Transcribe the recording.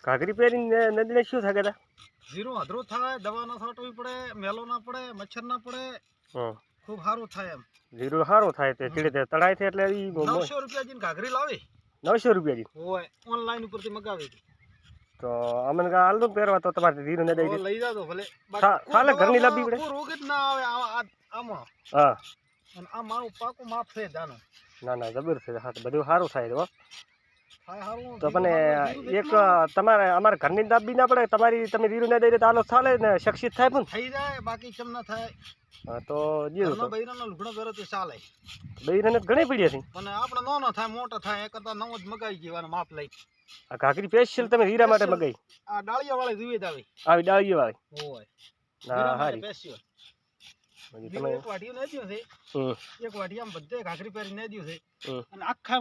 ઘાઘરી પહેરીને નદીને શું થાય કહેતા? જીરું અધરું થાય, દવા ના છાંટવી પડે, મેલો ના પડે, મચ્છર ના પડે, ખૂબ સારું થાય એમ. જીરું સારું થાય તે ચીડે તે તળાય છે એટલે ઈ 900 રૂપિયા જીને ઘાઘરી લાવી 900 રૂપિયા જી હોય ઓનલાઈન ઉપરથી મગાવી તો અમને હાલ દો પહેરવા તો તમારે જીરું ને દઈ દે લઈ જાજો ભલે સાલે ઘરની લાવવી પડે રોગ જ ના આવે આમાં. હા અને આ મારું પાકું માપ છે જાનો. ના ના જબર છે હા બધું સારું થાય હો થાય સારું તો પણ એક તમારે અમારે ઘરની દાબી ના પડે તમારી તમે જીરું ને દઈ દે તો હાલો ચાલે ને શિક્ષિત થાય પણ થઈ જાય બાકી કેમ ના થાય. હા તો જીરું તો બૈરાનો લુગડો પહેરો તો ચાલે બૈરાને ઘણી પડી હતી પણ આપણે નાનો થાય મોટો થાય એ કરતા નવો જ મગાવી જીવાનો માપ લઈ. આ ઘાઘરી સ્પેશિયલ તમે હીરા માટે મગાઈ આ ડાળિયા વાળી વિવિધ આવી ડાળીઓ વાળી હોય ના હારી સ્પેશિયલ તમે એક વાઢીઓ ને દ્યો છે એક વાઢી આમ બધે ઘાઘરી પહેરી ને દ્યો છે અને આખા